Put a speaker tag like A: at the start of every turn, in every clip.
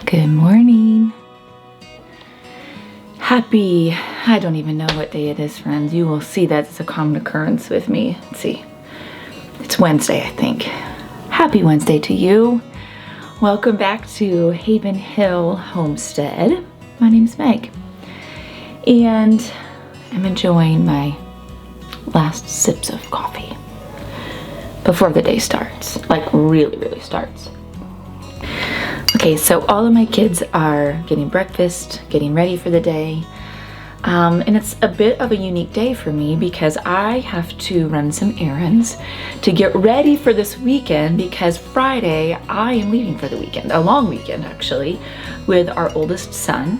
A: Good morning. I don't even know what day it is, friends. You will see that it's a common occurrence with me. Let's see. It's Wednesday, I think. Happy Wednesday to you. Welcome back to Haven Hill Homestead. My name's Meg. And I'm enjoying my last sips of coffee before the day starts. Like really starts. Okay, so all of my kids are getting breakfast, getting ready for the day. And it's a bit of a unique day for me because I have to run some errands to get ready for this weekend, because Friday I am leaving for the weekend, a long weekend actually, with our oldest son,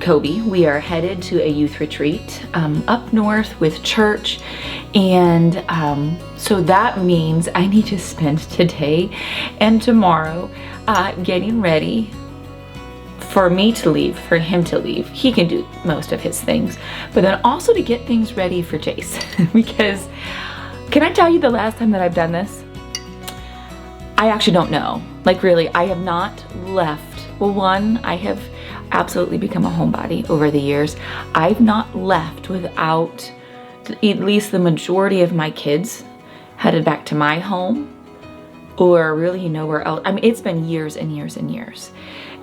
A: Kobe. We are headed to a youth retreat up north with church, and so that means I need to spend today and tomorrow getting ready for me to leave, for him to leave. He can do most of his things, but then also to get things ready for Jace. Because can I tell you the last time that I've done this? I actually don't know. Like really, I have not left. Well, one, I have absolutely become a homebody over the years. I've not left without at least the majority of my kids headed back to my home, or really nowhere else. I mean, it's been years and years and years.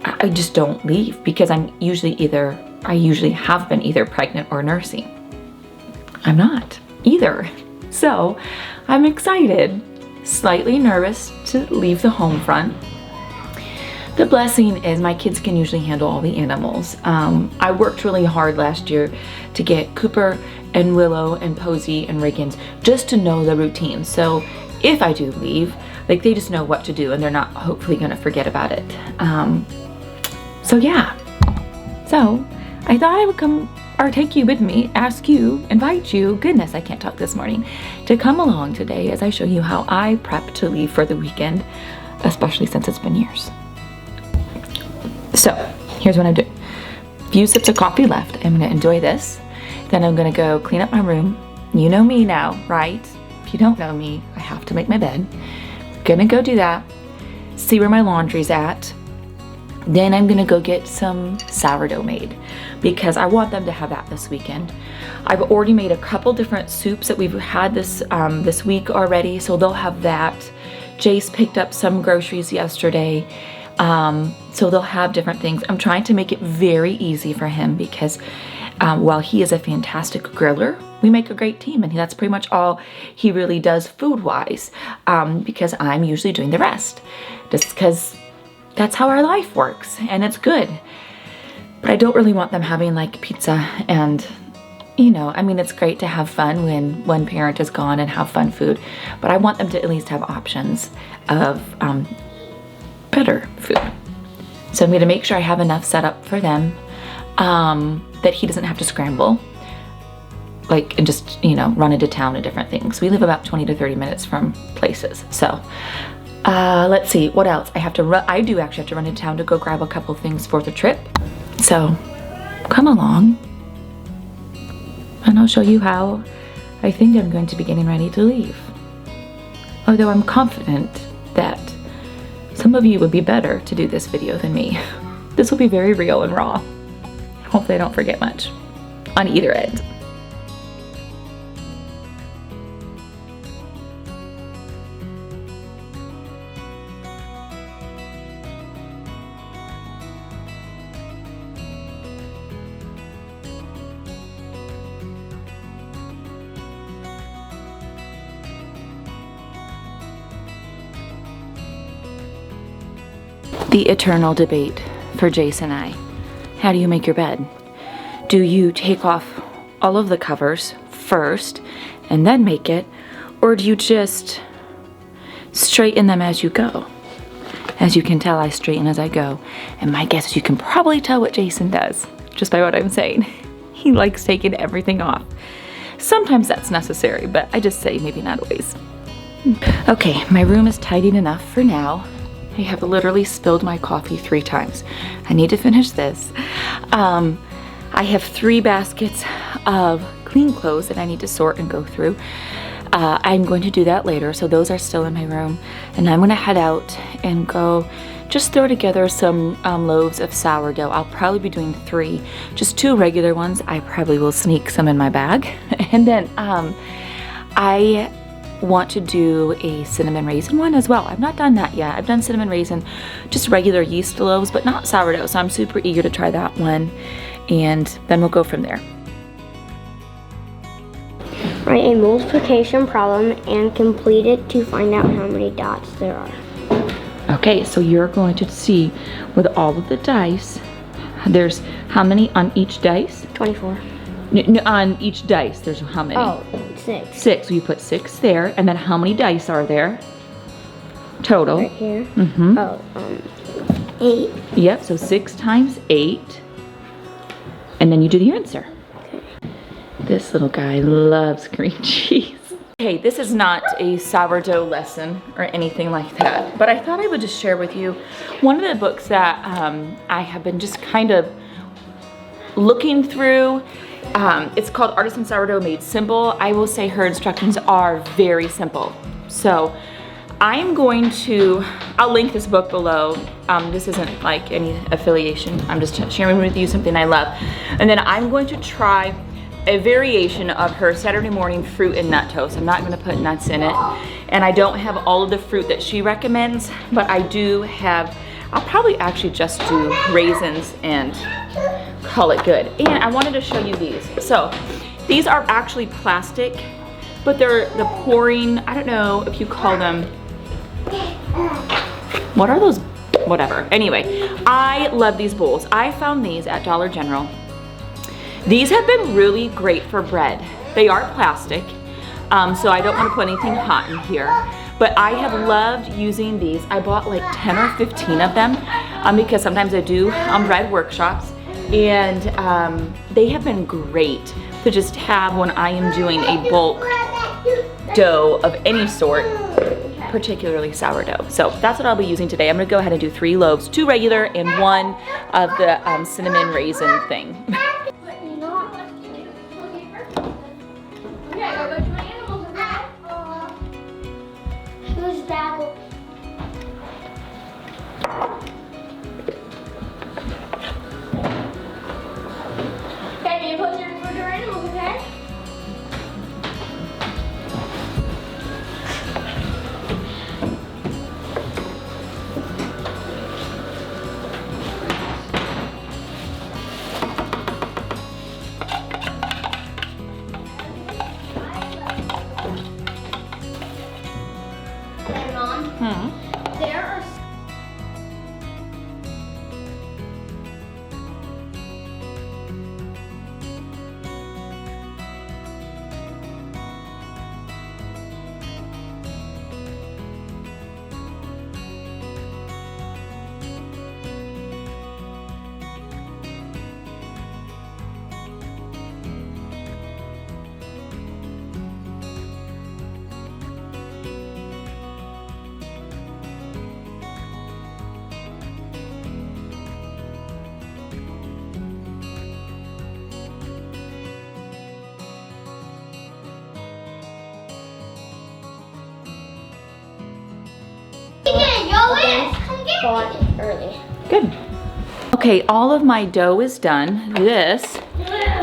A: I just don't leave because I usually have been either pregnant or nursing. I'm not either. So I'm excited, slightly nervous to leave the home front. The blessing is my kids can usually handle all the animals. I worked really hard last year to get Cooper and Willow and Posey and Riggins just to know the routine. So if I do leave, like they just know what to do and they're not hopefully gonna forget about it. So yeah, so I thought I would come or take you with me, invite you, goodness, I can't talk this morning, to come along today as I show you how I prep to leave for the weekend, especially since it's been years. So here's what I'm doing. Few sips of coffee left. I'm gonna enjoy this. Then I'm gonna go clean up my room. You know me now, right? If you don't know me, I have to make my bed. Gonna go do that, see where my laundry's at. Then I'm gonna go get some sourdough made because I want them to have that this weekend. I've already made a couple different soups that we've had this week already, so they'll have that. Jace picked up some groceries yesterday, so they'll have different things. I'm trying to make it very easy for him because while he is a fantastic griller, we make a great team, and that's pretty much all he really does food-wise, because I'm usually doing the rest, just because that's how our life works, and it's good. But I don't really want them having like pizza and, you know, I mean, it's great to have fun when one parent is gone and have fun food, but I want them to at least have options of better food. So I'm gonna make sure I have enough set up for them, that he doesn't have to scramble, like, and just, you know, run into town to different things. We live about 20 to 30 minutes from places. So let's see, what else? I do actually have to run into town to go grab a couple things for the trip. So come along and I'll show you how I think I'm going to be getting ready to leave. Although I'm confident that some of you would be better to do this video than me. This will be very real and raw. Hopefully I don't forget much on either end. The eternal debate for Jace and I. How do you make your bed? Do you take off all of the covers first and then make it, or do you just straighten them as you go? As you can tell, I straighten as I go, and my guess is you can probably tell what Jason does just by what I'm saying. He likes taking everything off. Sometimes that's necessary, but I just say maybe not always. Okay, my room is tidied enough for now. I have literally spilled my coffee 3 times. I need to finish this. I have 3 baskets of clean clothes that I need to sort and go through. I'm going to do that later, so those are still in my room. And I'm gonna head out and go just throw together some loaves of sourdough. I'll probably be doing 3, just 2 regular ones. I probably will sneak some in my bag. And then I want to do a cinnamon raisin one as well. I've not done that yet. I've done cinnamon raisin, just regular yeast loaves, but not sourdough. So I'm super eager to try that one. And then we'll go from there.
B: Write a multiplication problem and complete it to find out how many dots there are.
A: Okay, so you're going to see with all of the dice, there's how many on each dice?
B: 24.
A: No, on each dice, there's how many?
B: Oh, 6.
A: 6, so you put 6 there, and then how many dice are there? Total.
B: Right here.
A: Mm-hmm.
B: Oh, 8.
A: Yep, so 6 times 8, and then you do the answer. This little guy loves green cheese. Okay, this is not a sourdough lesson or anything like that, but I thought I would just share with you one of the books that I have been just kind of looking through. It's called Artisan Sourdough Made Simple. I will say her instructions are very simple. So I'm going to, I'll link this book below. This isn't like any affiliation. I'm just sharing with you something I love. And then I'm going to try a variation of her Saturday morning fruit and nut toast. I'm not gonna put nuts in it. And I don't have all of the fruit that she recommends, but I do have, I'll probably actually just do raisins and call it good. And I wanted to show you these. So these are actually plastic, but they're the pouring, I don't know if you call them, what are those? Whatever. Anyway, I love these bowls. I found these at Dollar General. These have been really great for bread. They are plastic, so I don't want to put anything hot in here. But I have loved using these. I bought like 10 or 15 of them because sometimes I do bread workshops, and they have been great to just have when I am doing a bulk dough of any sort, particularly sourdough. So that's what I'll be using today. I'm gonna go ahead and do 3 loaves, 2 regular and 1 of the cinnamon raisin thing.
B: There are early.
A: Good. Okay, all of my dough is done. This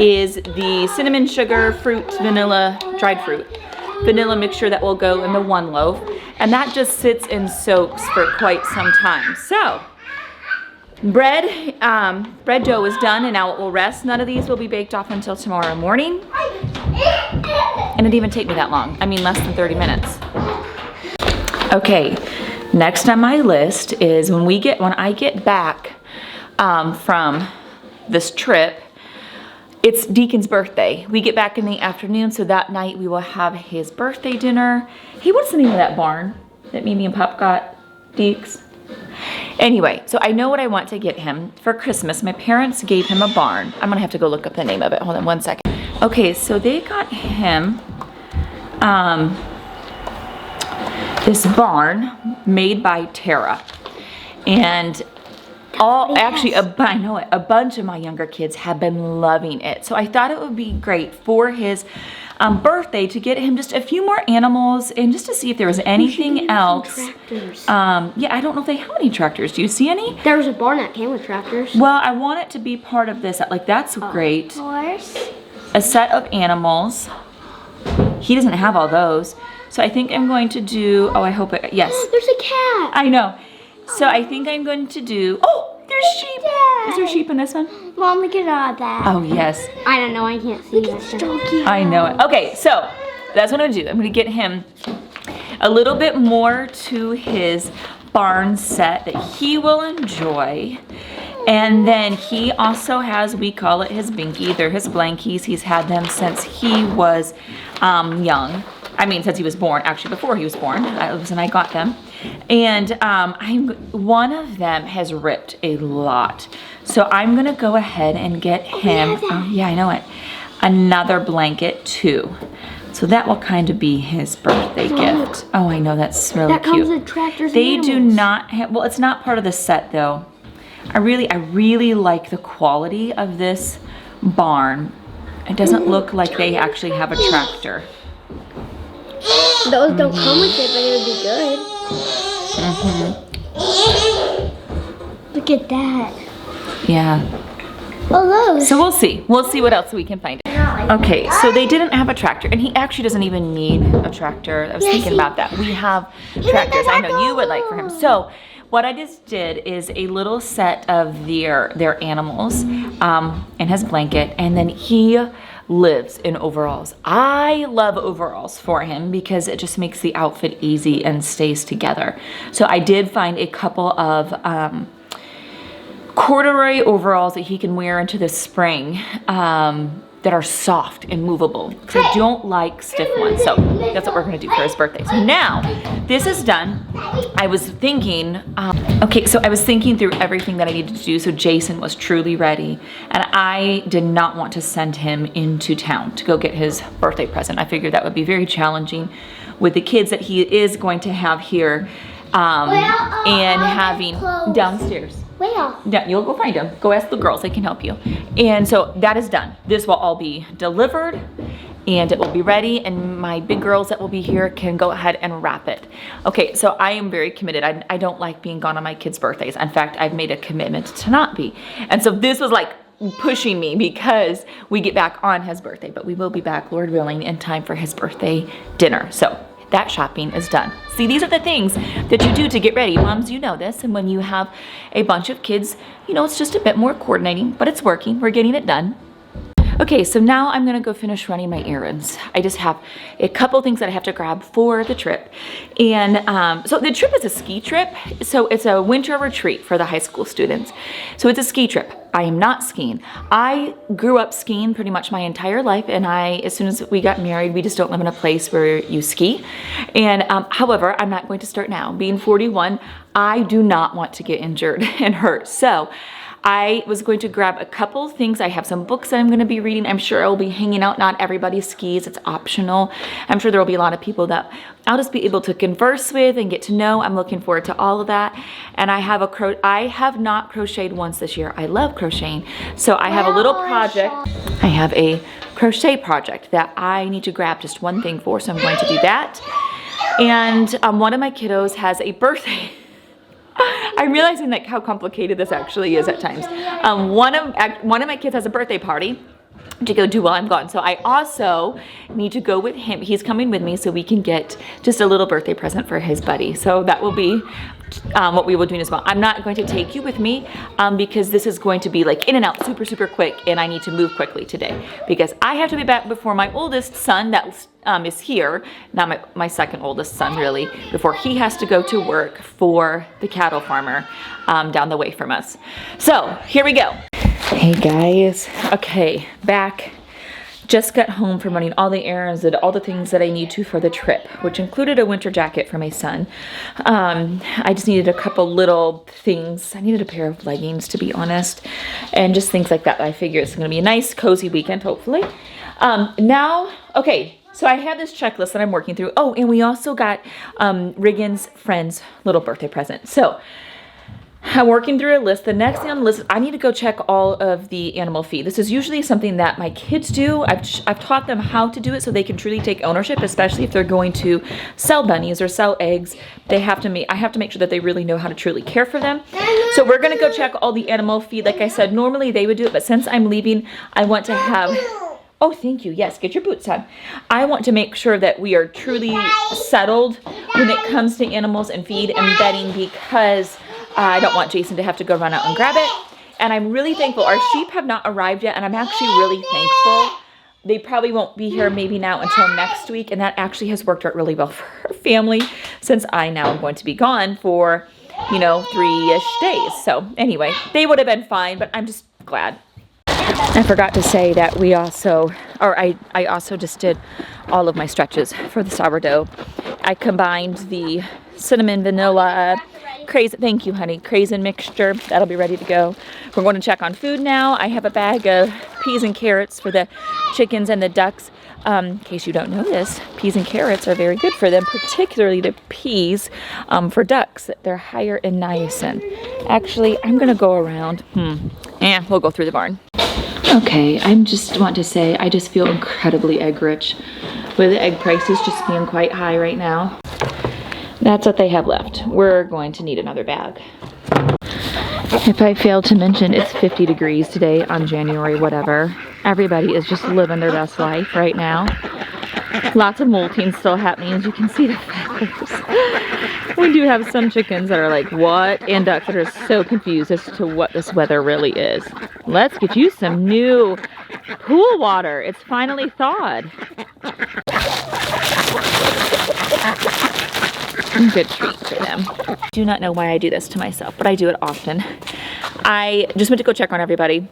A: is the cinnamon sugar, fruit, vanilla, dried fruit, vanilla mixture that will go in the 1 loaf. And that just sits and soaks for quite some time. So, bread dough is done and now it will rest. None of these will be baked off until tomorrow morning. And it didn't even take me that long. I mean, less than 30 minutes. Okay, next on my list is when I get back from this trip, it's Deacon's birthday. We get back in the afternoon, so that night we will have his birthday dinner. Hey, what's the name of that barn that Mimi and Pop got, Deeks? Anyway, so I know what I want to get him for Christmas. My parents gave him a barn. I'm gonna have to go look up the name of it. Hold on 1 second. Okay, so they got him this barn made by Tara. And actually, I know it, a bunch of my younger kids have been loving it. So I thought it would be great for his birthday to get him just a few more animals and just to see if there was anything else.
B: Tractors.
A: Yeah, I don't know if they have any tractors. Do you see any?
B: There was a barn that came with tractors.
A: Well, I want it to be part of this. Like, that's great.
B: Horse.
A: A set of animals. He doesn't have all those. So I think I'm going to do, I hope it, yes.
B: There's a cat.
A: I know. So I think I'm going to do, there's sheep.
B: Dad.
A: Is there sheep in this one?
B: Mom, look at all that.
A: Oh, yes.
B: I don't know. I can't see that.
A: I know it. Okay, so that's what I'm going to do. I'm going to get him a little bit more to his barn set that he will enjoy. And then he also has, we call it his binky. They're his blankies. He's had them since he was young. I mean, since he was born, actually before he was born, and I got them. And one of them has ripped a lot. So I'm gonna go ahead and get him, yeah, I know it, another blanket too. So that will kind of be his birthday gift. Oh, I know, that's really cute.
B: That comes with tractors
A: They
B: and
A: do
B: animals.
A: not have, well, it's not part of the set though. I really like the quality of this barn. It doesn't look like they actually have a tractor.
B: Those don't come with it, but it would be good. Look at that.
A: Yeah.
B: Oh, those.
A: So we'll see. We'll see what else we can find. Okay, so they didn't have a tractor, and he actually doesn't even need a tractor. I was thinking about that. We have tractors I know you would like for him. So what I just did is a little set of their animals and his blanket, and then he lives in overalls. I love overalls for him because it just makes the outfit easy and stays together. So I did find a couple of corduroy overalls that he can wear into the spring that are soft and movable, because I don't like stiff ones. So that's what we're gonna do for his birthday. So now this is done. I was thinking, okay, so I was thinking through everything that I needed to do. So Jason was truly ready, and I did not want to send him into town to go get his birthday present. I figured that would be very challenging with the kids that he is going to have here and having downstairs. Yeah, you'll go find them. Go ask the girls, they can help you. And so that is done. This will all be delivered and it will be ready, and my big girls that will be here can go ahead and wrap it. Okay, so I am very committed. I don't like being gone on my kids' birthdays. In fact, I've made a commitment to not be. And so this was like pushing me because we get back on his birthday, but we will be back, Lord willing, in time for his birthday dinner. So that shopping is done. See, these are the things that you do to get ready. Moms, you know this. And when you have a bunch of kids, you know, it's just a bit more coordinating, but it's working. We're getting it done. Okay, so now I'm gonna go finish running my errands. I just have a couple things that I have to grab for the trip. And so the trip is a ski trip. So it's a winter retreat for the high school students. So it's a ski trip. I am not skiing. I grew up skiing pretty much my entire life, and as soon as we got married, we just don't live in a place where you ski. And however, I'm not going to start now. Being 41, I do not want to get injured and hurt. So I was going to grab a couple things. I have some books that I'm going to be reading. I'm sure I'll be hanging out. Not everybody skis. It's optional. I'm sure there will be a lot of people that I'll just be able to converse with and get to know. I'm looking forward to all of that. And I have not crocheted once this year. I love crocheting. So I have a little project. I have a crochet project that I need to grab just one thing for. So I'm going to do that. And one of my kiddos has a birthday. I'm realizing like how complicated this actually is at times. One of my kids has a birthday party to go do while I'm gone. So I also need to go with him. He's coming with me so we can get just a little birthday present for his buddy. So that will be what we will do as well. I'm not going to take you with me because this is going to be like in and out super quick, and I need to move quickly today because I have to be back before my oldest son that is here, not my second oldest son really, before he has to go to work for the cattle farmer down the way from us. So here we go. Hey guys, okay, back. Just got home from running all the errands and all the things that I need to for the trip, which included a winter jacket for my son. I just needed a couple little things. I needed a pair of leggings, to be honest, and just things like that. I figure it's gonna be a nice, cozy weekend, hopefully. Now, okay, so I have this checklist that I'm working through. Oh, and we also got Riggins' friend's little birthday present. So I'm working through a list. The next thing on the list, I need to go check all of the animal feed. This is usually something that my kids do. I've taught them how to do it so they can truly take ownership, especially if they're going to sell bunnies or sell eggs. I have to make sure that they really know how to truly care for them. So we're gonna go check all the animal feed. Like I said, normally they would do it, but since I'm leaving, I want to have, oh, thank you. Yes, get your boots on. I want to make sure that we are truly settled when it comes to animals and feed and bedding, because I don't want Jason to have to go run out and grab it. And I'm really thankful. Our sheep have not arrived yet, and I'm actually really thankful. They probably won't be here maybe now until next week, and that actually has worked out really well for our family since I now am going to be gone for, you know, 3-ish days. So anyway, they would have been fine, but I'm just glad. I forgot to say that we also, or I also just did all of my stretches for the sourdough. I combined the cinnamon, vanilla, craisin, thank you honey, craisin mixture. That'll be ready to go. We're going to check on food now. I have a bag of peas and carrots for the chickens and the ducks. In case you don't know this, peas and carrots are very good for them, particularly the peas for ducks. They're higher in niacin. Actually, I'm gonna go around. We'll go through the barn. Okay, I just want to say I just feel incredibly egg rich with the egg prices just being quite high right now. That's what they have left. We're going to need another bag. If I failed to mention, it's 50 degrees today on January whatever. Everybody is just living their best life right now. Lots of molting still happening, as you can see the feathers. We do have some chickens that are like, what? And ducks that are so confused as to what this weather really is. Let's get you some new pool water. It's finally thawed. Good treat for them. I do not know why I do this to myself, but I do it often. I just went to go check on everybody.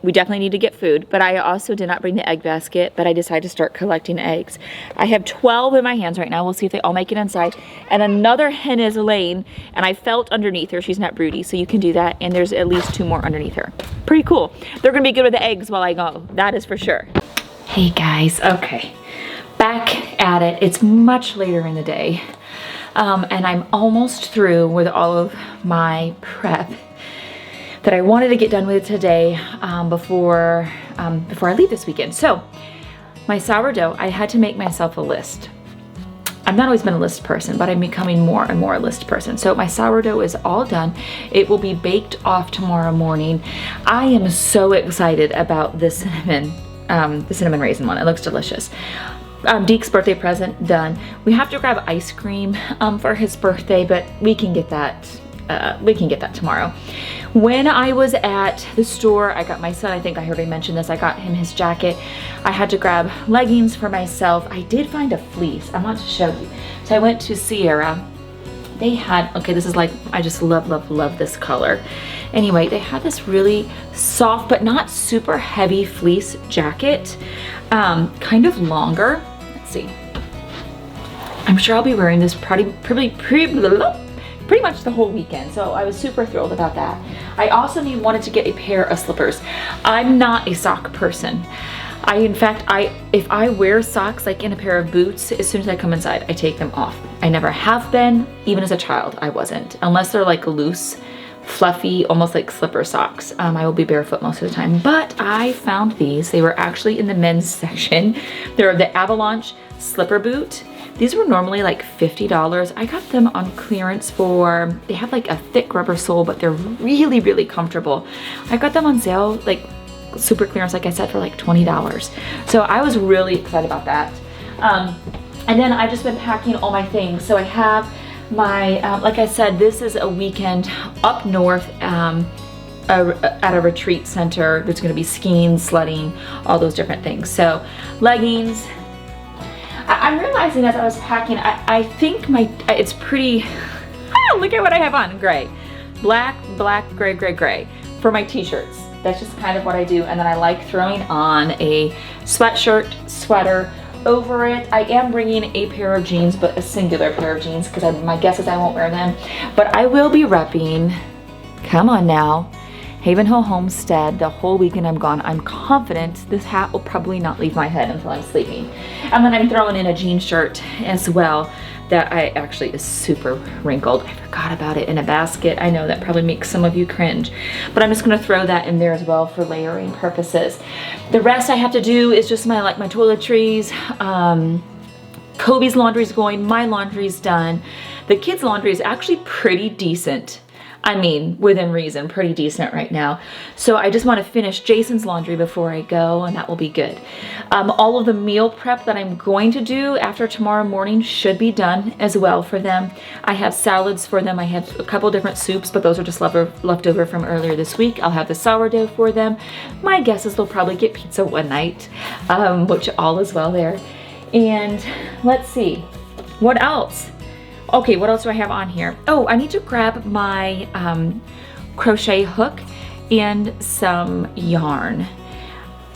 A: We definitely need to get food, but I also did not bring the egg basket, but I decided to start collecting eggs. I have 12 in my hands right now. We'll see if they all make it inside. And another hen is laying, and I felt underneath her. She's not broody, so you can do that. And there's at least 2 more underneath her. Pretty cool. They're gonna be good with the eggs while I go. That is for sure. Hey guys, okay. Back at it. It's much later in the day. And I'm almost through with all of my prep that I wanted to get done with today before I leave this weekend. So my sourdough, I had to make myself a list. I've not always been a list person, but I'm becoming more and more a list person. So my sourdough is all done. It will be baked off tomorrow morning. I am so excited about the cinnamon raisin one. It looks delicious. Deke's birthday present done. We have to grab ice cream for his birthday, but we can get that tomorrow. When I was at the store, I got my son, I think I already mentioned this, I got him his jacket. I had to grab leggings for myself. I did find a fleece. I want to show you. So I went to Sierra. They had, okay, this is like, I just love this color. Anyway, they had this really soft but not super heavy fleece jacket, kind of longer. Let's see. I'm sure I'll be wearing this pretty much the whole weekend, so I was super thrilled about that. I also wanted to get a pair of slippers. I'm not a sock person. If I wear socks like in a pair of boots, as soon as I come inside, I take them off. I never have been, even as a child, I wasn't. Unless they're like loose, fluffy, almost like slipper socks. I will be barefoot most of the time, but I found these. They were actually in the men's section. They're the Avalanche slipper boot. These were normally like $50. I got them on clearance for, they have like a thick rubber sole, but they're really, really comfortable. I got them on sale, like super clearance, like I said, for like $20. So I was really excited about that. And then I've just been packing all my things. So I have my, like I said, this is a weekend up north at a retreat center. There's gonna be skiing, sledding, all those different things. So leggings. I'm realizing as I was packing, I think it's pretty, look at what I have on, gray. Black, gray, gray for my t-shirts. That's just kind of what I do. And then I like throwing on a sweatshirt, sweater over it. I am bringing a pair of jeans, but a singular pair of jeans, because my guess is I won't wear them. But I will be repping, come on now, Haven Hill Homestead the whole weekend I'm gone. I'm confident this hat will probably not leave my head until I'm sleeping. And then I'm throwing in a jean shirt as well that I actually is super wrinkled. I forgot about it in a basket. I know that probably makes some of you cringe, but I'm just gonna throw that in there as well for layering purposes. The rest I have to do is just my toiletries. Kobe's laundry's going, my laundry's done. The kids' laundry is actually pretty decent. I mean, within reason, pretty decent right now. So I just want to finish Jason's laundry before I go, and that will be good. All of the meal prep that I'm going to do after tomorrow morning should be done as well for them. I have salads for them. I have a couple different soups, but those are just left over from earlier this week. I'll have the sourdough for them. My guess is they'll probably get pizza one night, which all is well there. And let's see, what else? Okay, what else do I have on here? Oh, I need to grab my crochet hook and some yarn.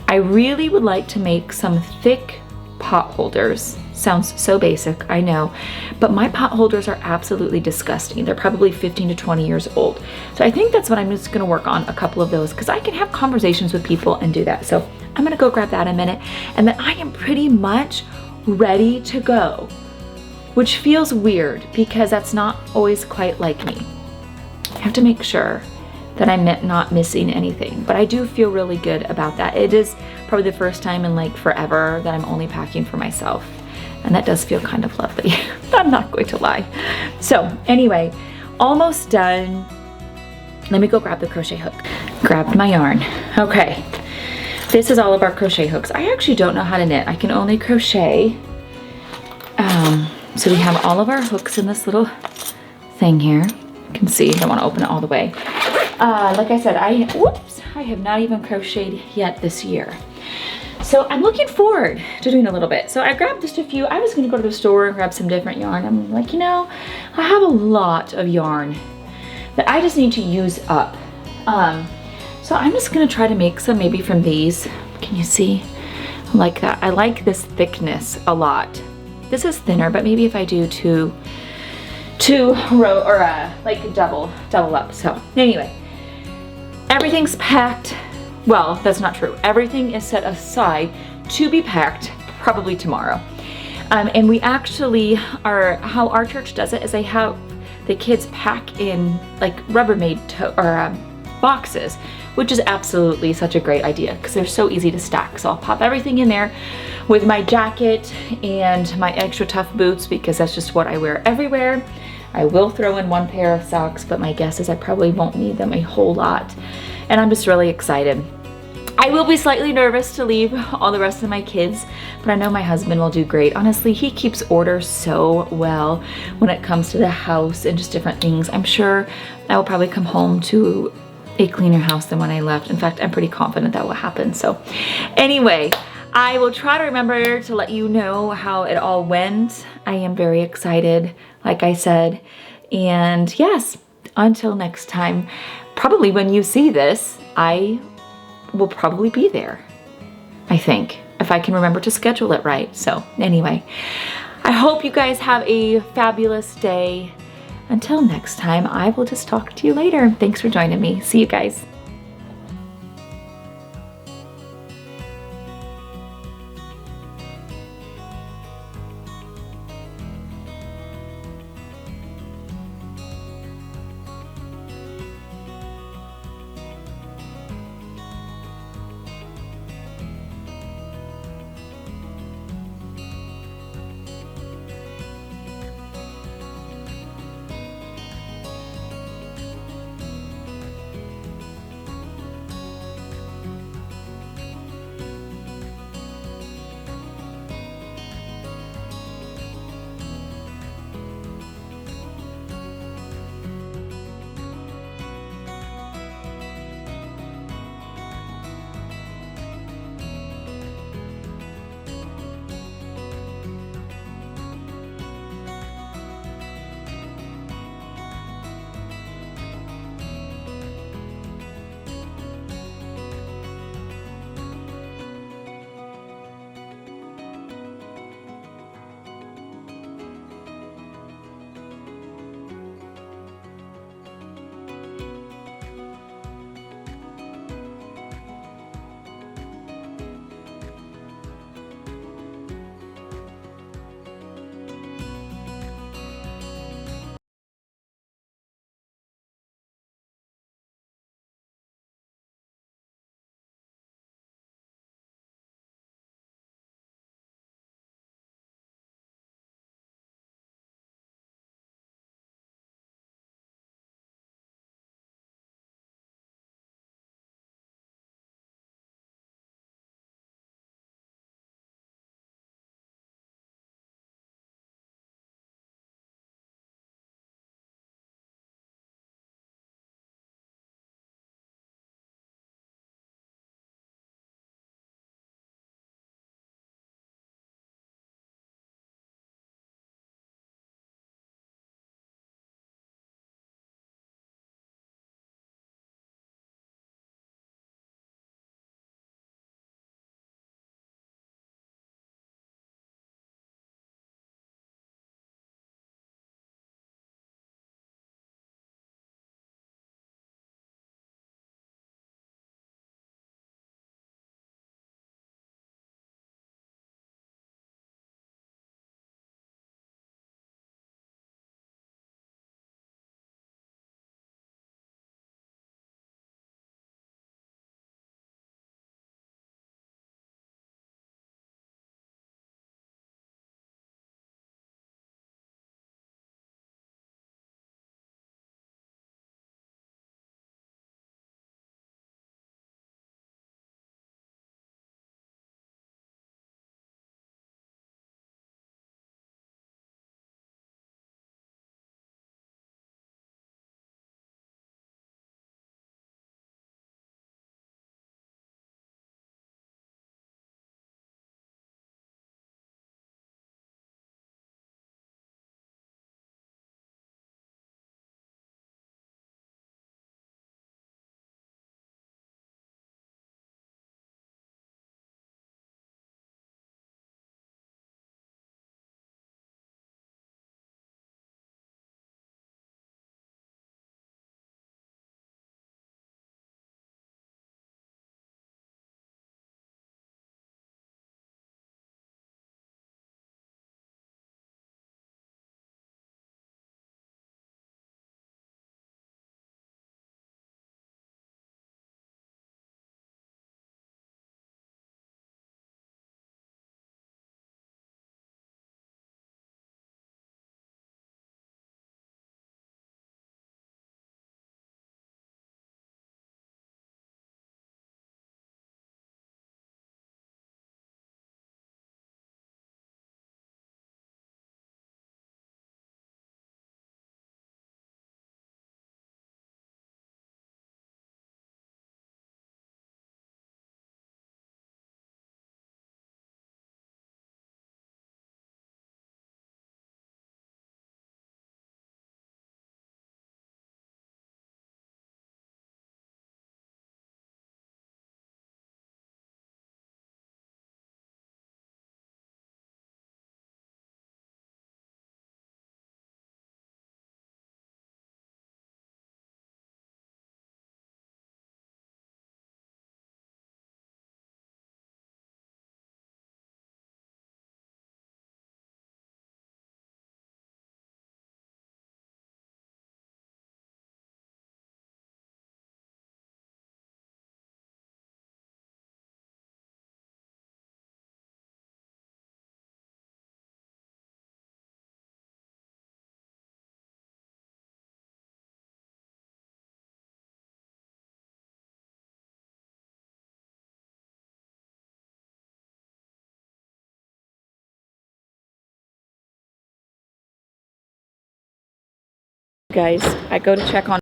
A: I really would like to make some thick pot holders. Sounds so basic, I know, but my pot holders are absolutely disgusting. They're probably 15 to 20 years old. So I think that's what I'm just gonna work on, a couple of those, because I can have conversations with people and do that. So I'm gonna go grab that in a minute, and then I am pretty much ready to go. Which feels weird because that's not always quite like me. I have to make sure that I'm not missing anything, but I do feel really good about that. It is probably the first time in like forever that I'm only packing for myself, and that does feel kind of lovely. I'm not going to lie. So anyway, almost done. Let me go grab the crochet hook. Grabbed my yarn. Okay, this is all of our crochet hooks. I actually don't know how to knit. I can only crochet. So we have all of our hooks in this little thing here. You can see, I don't want to open it all the way. Like I said, I have not even crocheted yet this year. So I'm looking forward to doing a little bit. So I grabbed just a few. I was gonna go to the store and grab some different yarn. I'm like, you know, I have a lot of yarn that I just need to use up. So I'm just gonna try to make some maybe from these. Can you see? I like that. I like this thickness a lot. This is thinner, but maybe if I do two row or like double up. So anyway, everything's packed. Well, that's not true. Everything is set aside to be packed probably tomorrow. And we actually how our church does it is they have the kids pack in like Rubbermaid boxes, which is absolutely such a great idea because they're so easy to stack. So I'll pop everything in there with my jacket and my extra tough boots because that's just what I wear everywhere. I will throw in one pair of socks, but my guess is I probably won't need them a whole lot. And I'm just really excited. I will be slightly nervous to leave all the rest of my kids, but I know my husband will do great. Honestly, he keeps order so well when it comes to the house and just different things. I'm sure I will probably come home to a cleaner house than when I left. In fact, I'm pretty confident that will happen. So anyway, I will try to remember to let you know how it all went. I am very excited, like I said. And yes, until next time, probably when you see this, I will probably be there, I think, if I can remember to schedule it right. So anyway, I hope you guys have a fabulous day. Until next time, I will just talk to you later. Thanks for joining me. See you guys. guys. I go to check on